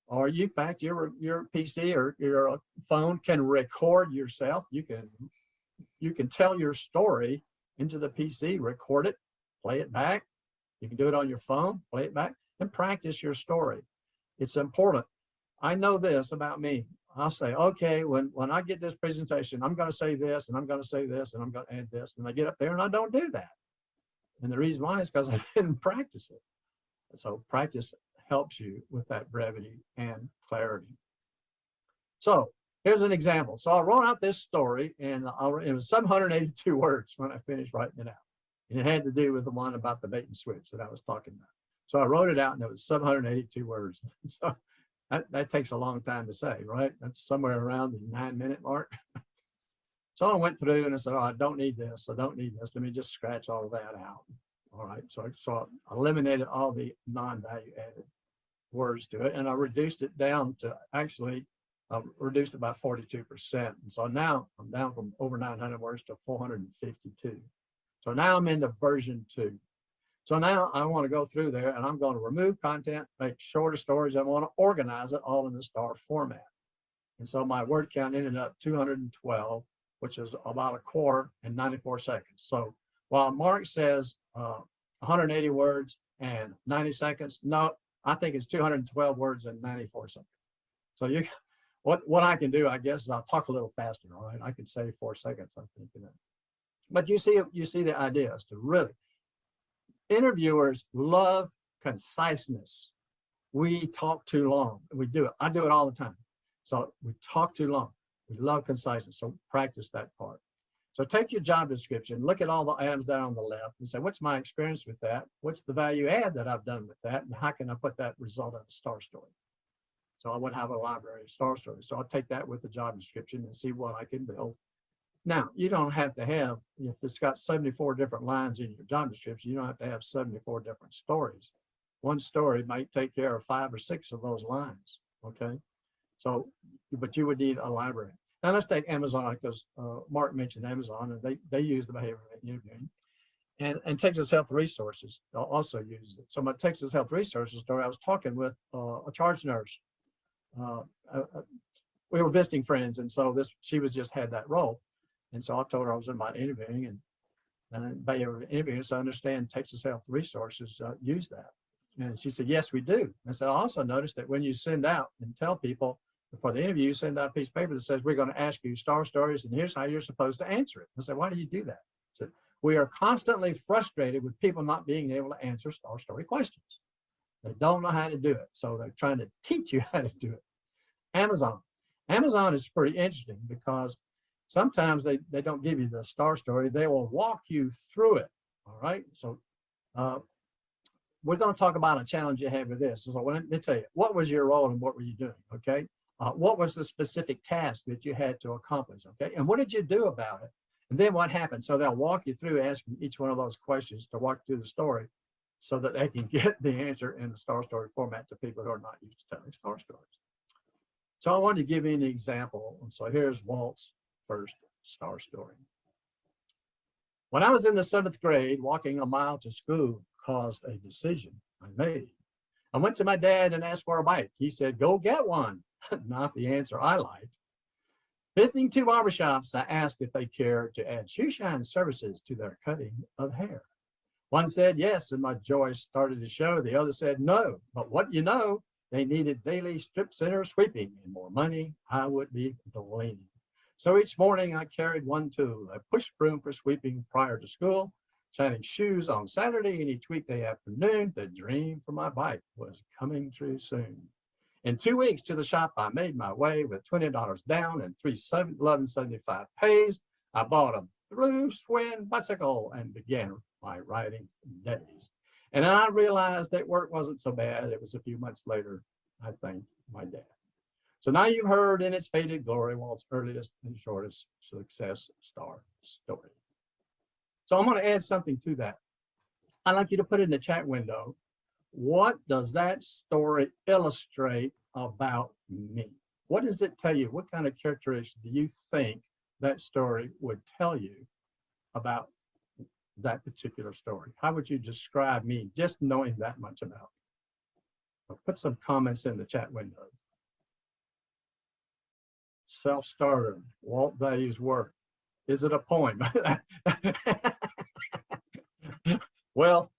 or in fact, your PC or your phone can record yourself. You can tell your story into the PC, record it, play it back. You can do it on your phone, play it back, and practice your story. It's important. I know this about me. I'll say, okay, when I get this presentation, I'm going to say this, and I'm going to say this, and I'm going to add this. And I get up there and I don't do that. And the reason why is because I didn't practice it. So practice helps you with that brevity and clarity. So here's an example. So I wrote out this story, and it was 782 words when I finished writing it out. And it had to do with the one about the bait and switch that I was talking about. So I wrote it out, and it was 782 words. So that takes a long time to say, right? That's somewhere around the 9-minute mark. So I went through and I said, oh, I don't need this. I don't need this. Let me just scratch all of that out. All right. So I eliminated all the non-value added words to it, and I reduced it down to actually reduced it by 42%. And so now I'm down from over 900 words to 452. So now I'm into version 2. So now I want to go through there and I'm going to remove content, make shorter stories. I want to organize it all in the star format. And so my word count ended up 212, which is about a quarter in 94 seconds. So while Mark says 180 words and 90 seconds, no, I think it's 212 words and 94 seconds. So what I can do, I guess, is I'll talk a little faster, all right? I could say 4 seconds, I think. But you see the idea is to really, interviewers love conciseness. We talk too long. We do it. I do it all the time. So we talk too long. We love conciseness. So practice that part. So take your job description, look at all the items down on the left and say, what's my experience with that? What's the value add that I've done with that? And how can I put that result in a star story? So I would have a library of star stories. So I'll take that with the job description and see what I can build. Now, you don't have to have, if it's got 74 different lines in your job description, you don't have to have 74 different stories. One story might take care of 5 or 6 of those lines, okay? So, but you would need a library. Now let's take Amazon, because Mark mentioned Amazon, and they use the behavioral interviewing. And Texas Health Resources also uses it. So my Texas Health Resources story, I was talking with a charge nurse. We were visiting friends, and so she was just had that role. And so I told her I was about interviewing and by interviewing, so I understand Texas Health Resources use that. And she said, yes, we do. And so I also noticed that when you send out and tell people before the interview, you send out a piece of paper that says, we're going to ask you star stories, and here's how you're supposed to answer it. I said, why do you do that? I said, we are constantly frustrated with people not being able to answer star story questions. They don't know how to do it. So they're trying to teach you how to do it. Amazon is pretty interesting because sometimes they don't give you the star story. They will walk you through it. All right. So we're going to talk about a challenge you have with this. So let me tell you, what was your role and what were you doing? Okay. What was the specific task that you had to accomplish? Okay. And what did you do about it? And then what happened? So they'll walk you through asking each one of those questions to walk through the story so that they can get the answer in the star story format to people who are not used to telling star stories. So I wanted to give you an example. And so here's Walt's first star story. When I was in the 7th grade, walking a mile to school caused a decision I made. I went to my dad and asked for a bike. He said, go get one. Not the answer I liked. Visiting 2 barbershops, I asked if they cared to add shoe shine services to their cutting of hair. One said yes, and my joy started to show. The other said no, but what you know, they needed daily strip center sweeping and more money. I would be gleaning. So each morning I carried one tool, a push broom for sweeping prior to school, shining shoes on Saturday and each weekday afternoon. The dream for my bike was coming true soon. In 2 weeks to the shop, I made my way with $20 down and $11.75 pays. I bought a blue twin bicycle and began my riding days. And I realized that work wasn't so bad. It was a few months later, I thanked my dad. So now you've heard in its faded glory Walt's earliest and shortest success star story. So I'm going to add something to that. I'd like you to put in the chat window, what does that story illustrate about me? What does it tell you? What kind of characteristics do you think that story would tell you about that particular story? How would you describe me just knowing that much about me? So put some comments in the chat window. Self-starter, Walt values work. Is it a poem? Well,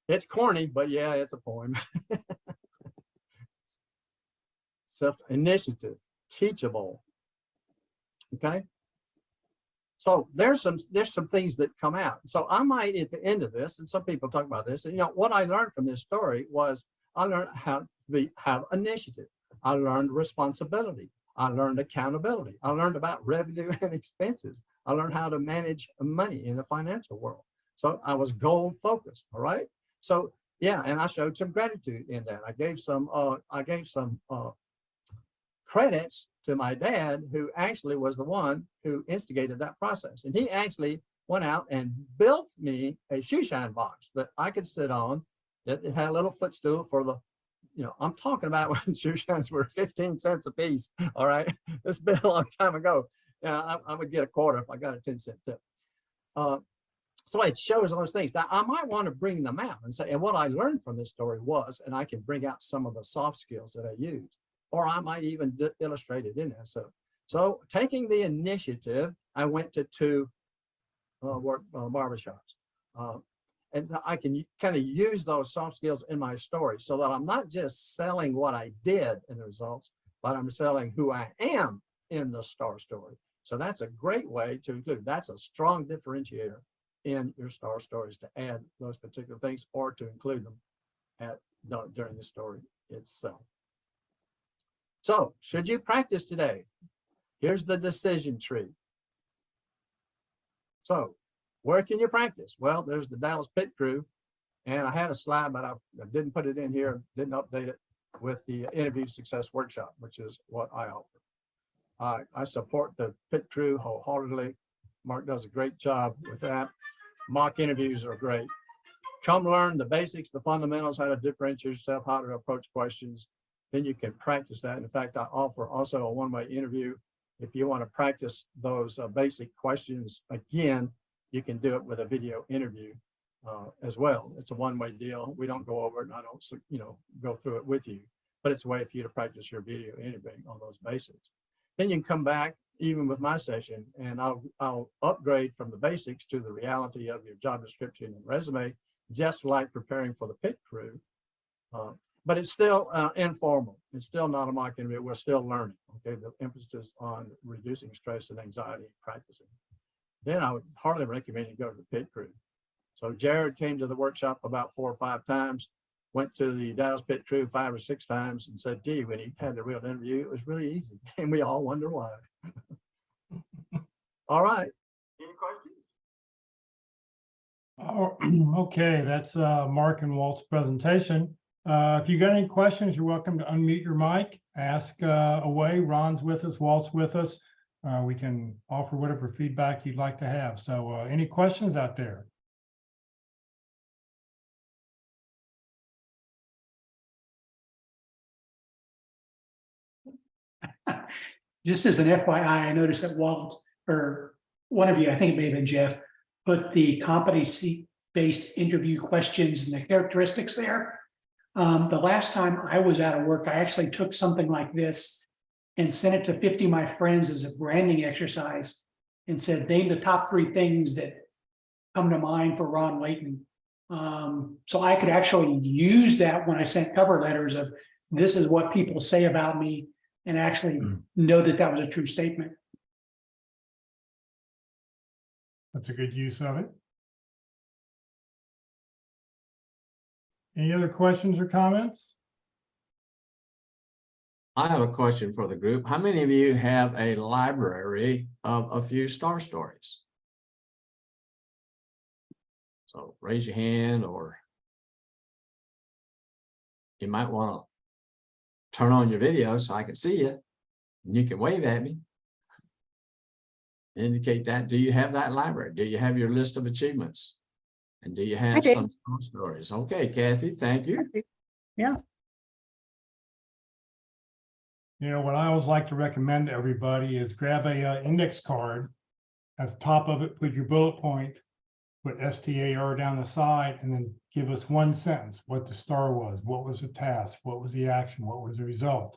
it's corny, but yeah, it's a poem. Self-initiative, teachable. Okay. So there's some things that come out. So I might at the end of this, and some people talk about this, and you know, what I learned from this story was I learned how to have initiative. I learned responsibility. I learned accountability. I learned about revenue and expenses. I learned how to manage money in the financial world. So I was goal focused. All right. So yeah, and I showed some gratitude in that. I gave some credits to my dad, who actually was the one who instigated that process. And he actually went out and built me a shoe shine box that I could sit on. It had a little footstool for the, you know, I'm talking about when shoe shines were 15 cents a piece. All right. It's been a long time ago. Yeah, I would get a quarter if I got a 10-cent tip. So it shows those things. Now, I might want to bring them out and say, and what I learned from this story was, and I can bring out some of the soft skills that I used, or I might even illustrate it in there. So taking the initiative, I went to 2 barbershops. And I can kind of use those soft skills in my story so that I'm not just selling what I did in the results, but I'm selling who I am in the star story. So that's a great way to include. That's a strong differentiator in your star stories, to add those particular things or to include them during the story itself. So should you practice today? Here's the decision tree. So where can you practice? Well, there's the Dallas Pit Crew, and I had a slide, but I didn't put it in here, didn't update it with the Interview Success Workshop, which is what I offer. I support the Pit Crew wholeheartedly. Mark does a great job with that. Mock interviews are great. Come learn the basics, the fundamentals, how to differentiate yourself, how to approach questions. Then you can practice that. In fact, I offer also a one-way interview. If you want to practice those basic questions again, you can do it with a video interview as well. It's a one-way deal. We don't go over it, and I don't, go through it with you, but it's a way for you to practice your video interviewing on those basics. Then you can come back, even with my session, and I'll upgrade from the basics to the reality of your job description and resume, just like preparing for the Pit Crew. But it's still informal. It's still not a mock interview. We're still learning. Okay, the emphasis on reducing stress and anxiety and practicing. Then I would hardly recommend you go to the Pit Crew. So Jared came to the workshop about 4 or 5 times, went to the Dallas Pit Crew 5 or 6 times, and said, gee, when he had the real interview, it was really easy. And we all wonder why. All right. Oh, okay, that's Mark and Walt's presentation. If you got any questions, you're welcome to unmute your mic, ask away. Ron's with us, Walt's with us. We can offer whatever feedback you'd like to have. So any questions out there? Just as an FYI, I noticed that Walt, or one of you, I think it may have been Jeff, put the competency-based interview questions and the characteristics there. The last time I was out of work, I actually took something like this and sent it to 50 of my friends as a branding exercise and said, name the top 3 things that come to mind for Ron Layton. So I could actually use that when I sent cover letters of, this is what people say about me, and actually know that that was a true statement. That's a good use of it. Any other questions or comments? I have a question for the group. How many of you have a library of a few star stories? So raise your hand, or you might want to turn on your video so I can see you and you can wave at me. Indicate that. Do you have that library? Do you have your list of achievements? And do you have do. some star stories? Okay, Kathy, thank you. Yeah. You know, what I always like to recommend to everybody is grab a index card. At the top of it, put your bullet point, put STAR down the side, and then give us one sentence, what the star was, what was the task, what was the action, what was the result.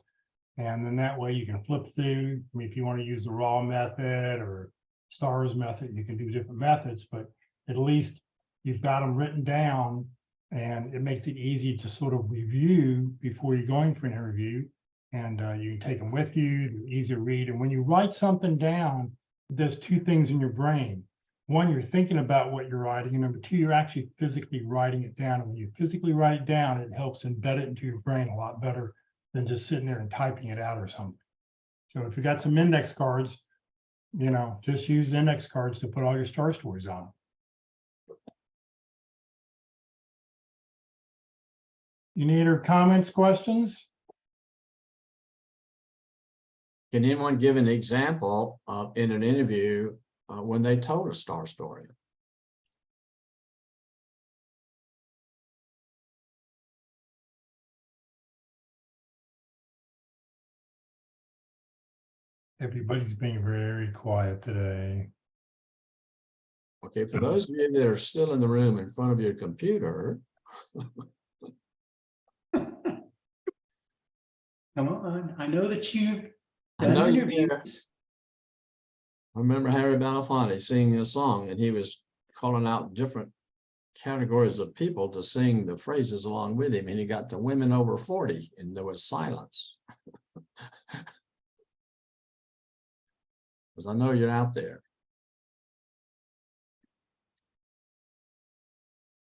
And then that way you can flip through. I mean, if you want to use the raw method or stars method, you can do different methods, but at least you've got them written down, and it makes it easy to sort of review before you're going for an interview. And you can take them with you, they're easy to read. And when you write something down, there's 2 things in your brain. One, you're thinking about what you're writing, and number 2, you're actually physically writing it down. And when you physically write it down, it helps embed it into your brain a lot better than just sitting there and typing it out or something. So if you got some index cards, you know, just use index cards to put all your star stories on. Any other comments, questions? Can anyone give an example of in an interview when they told a star story? Everybody's being very quiet today. Okay, for those of you that are still in the room in front of your computer, Come on, I know that you've I done know you're interviews. there. I remember Harry Belafonte singing a song, and he was calling out different categories of people to sing the phrases along with him, and he got to women over 40, and there was silence. Because I know you're out there.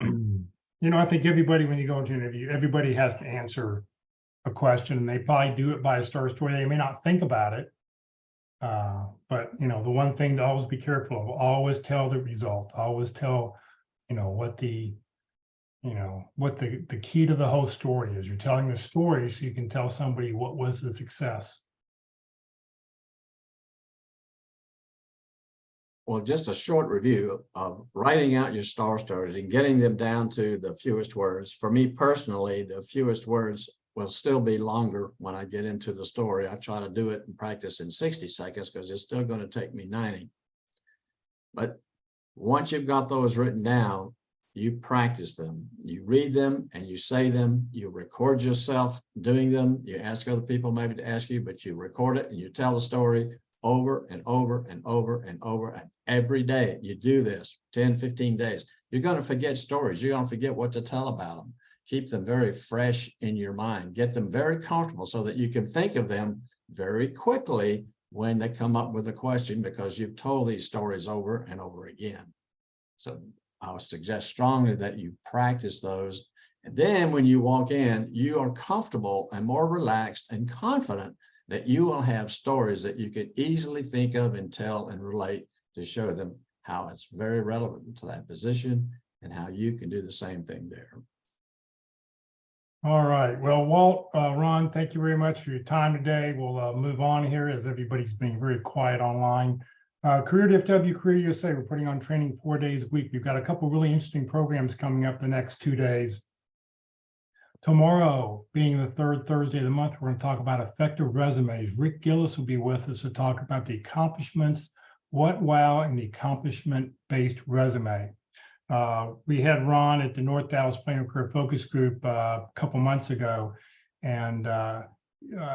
You know, I think everybody, when you go into an interview, everybody has to answer a question, and they probably do it by a star story. They may not think about it. But you know, the one thing to always be careful of, always tell the result, always tell, you know, what the key to the whole story is. You're telling the story so you can tell somebody what was the success. Well, just a short review of writing out your star stories and getting them down to the fewest words. For me personally, the fewest words will still be longer when I get into the story. I try to do it and practice in 60 seconds because it's still going to take me 90. But once you've got those written down, you practice them. You read them and you say them. You record yourself doing them. You ask other people maybe to ask you, but you record it and you tell the story over and over and over and over. And every day you do this 10, 15 days, you're going to forget stories. You're going to forget what to tell about them. Keep them very fresh in your mind. Get them very comfortable so that you can think of them very quickly when they come up with a question, because you've told these stories over and over again. So I would suggest strongly that you practice those. And then when you walk in, you are comfortable and more relaxed and confident that you will have stories that you could easily think of and tell and relate to show them how it's very relevant to that position and how you can do the same thing there. All right. Well, Walt, Ron, thank you very much for your time today. We'll move on here as everybody's being very quiet online. Career DFW, Career USA, we're putting on training 4 days a week. We've got a couple really interesting programs coming up the next 2 days. Tomorrow, being the third Thursday of the month, we're going to talk about effective resumes. Rick Gillis will be with us to talk about the accomplishments, what wow, and the accomplishment-based resume. We had Ron at the North Dallas Plano Career Focus Group a couple months ago, and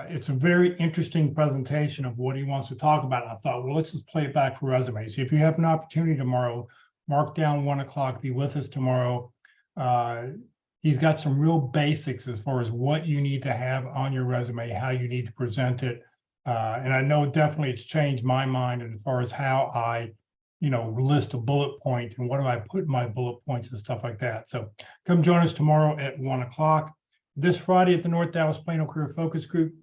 it's a very interesting presentation of what he wants to talk about. I thought, well, let's just play it back for resumes. If you have an opportunity tomorrow, mark down 1 o'clock, be with us tomorrow. He's got some real basics as far as what you need to have on your resume, how you need to present it. And I know definitely it's changed my mind as far as how I, list a bullet point and what do I put in my bullet points and stuff like that. So come join us tomorrow at 1 o'clock. This Friday at the North Dallas Plano Career Focus Group,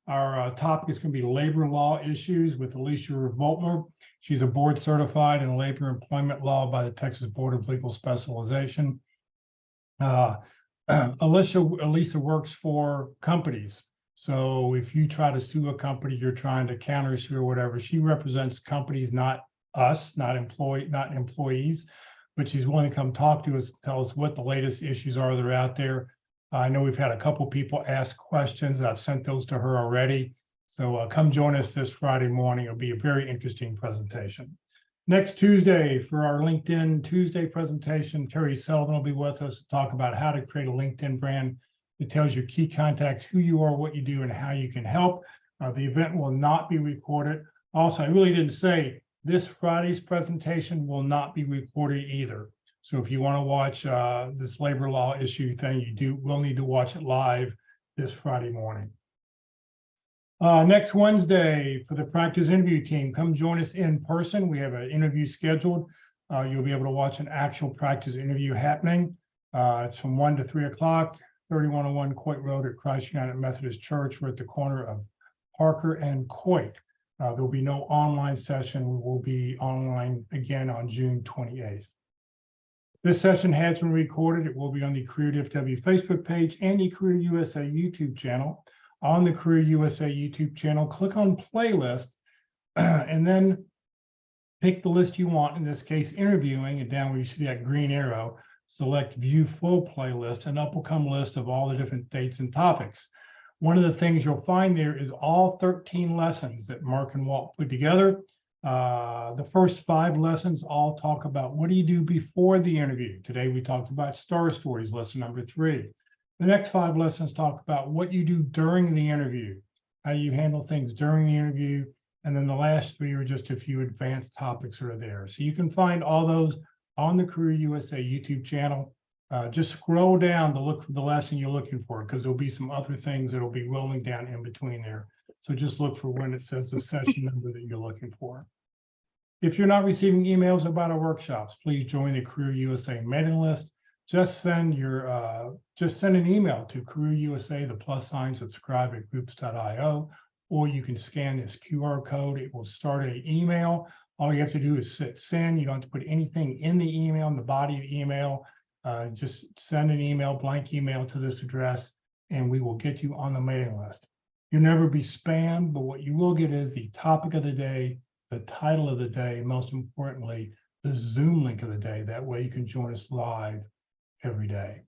our topic is going to be labor law issues with Alicia Voltmer. She's a board certified in labor employment law by the Texas Board of Legal Specialization. Elisa works for companies. So if you try to sue a company, you're trying to counter sue or whatever, she represents companies, not us, not employees, but she's willing to come talk to us, tell us what the latest issues are that are out there. I know we've had a couple people ask questions. I've sent those to her already. So come join us this Friday morning. It'll be a very interesting presentation. Next Tuesday for our LinkedIn Tuesday presentation, Terry Sullivan will be with us to talk about how to create a LinkedIn brand that tells your key contacts who you are, what you do, and how you can help. The event will not be recorded. Also, I really didn't say this Friday's presentation will not be recorded either. So if you want to watch this labor law issue thing, will need to watch it live this Friday morning. Next Wednesday for the practice interview team, come join us in person. We have an interview scheduled. You'll be able to watch an actual practice interview happening. It's from 1 to 3 o'clock, 3101 Coit Road at Christ United Methodist Church. We're at the corner of Parker and Coit. There will be no online session. We will be online again on June 28th. This session has been recorded. It will be on the Career DFW Facebook page and the Career USA YouTube channel. On the Career USA YouTube channel, click on playlist and then pick the list you want, in this case, interviewing, and down where you see that green arrow, select view full playlist, and up will come a list of all the different dates and topics. One of the things you'll find there is all 13 lessons that Mark and Walt put together. The first 5 lessons all talk about what do you do before the interview. Today we talked about STAR stories, lesson number 3. The next 5 lessons talk about what you do during the interview, how you handle things during the interview. And then the last 3 are just a few advanced topics that are there. So you can find all those on the Career USA YouTube channel. Just scroll down to look for the lesson you're looking for, because there'll be some other things that'll be rolling down in between there. So just look for when it says the session number that you're looking for. If you're not receiving emails about our workshops, please join the Career USA mailing list. Just send an email to Career USA, the + subscribe at groups.io, or you can scan this QR code. It will start an email. All you have to do is hit send. You don't have to put anything in the email, in the body of the email. Just send an email, blank email to this address, and we will get you on the mailing list. You'll never be spammed, but what you will get is the topic of the day, the title of the day, and most importantly, the Zoom link of the day. That way you can join us live every day.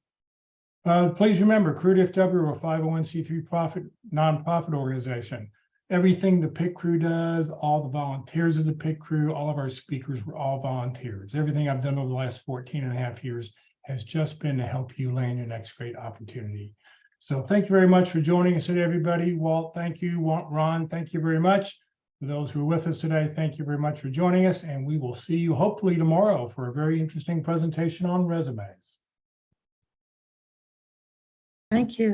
Please remember, Career DFW are a 501c3 nonprofit organization. Everything the PIT crew does, all the volunteers of the PIT crew, all of our speakers were all volunteers. Everything I've done over the last 14.5 years has just been to help you land your next great opportunity. So thank you very much for joining us today, everybody. Walt, thank you. Ron, thank you very much. For those who are with us today, thank you very much for joining us, and we will see you hopefully tomorrow for a very interesting presentation on resumes. Thank you.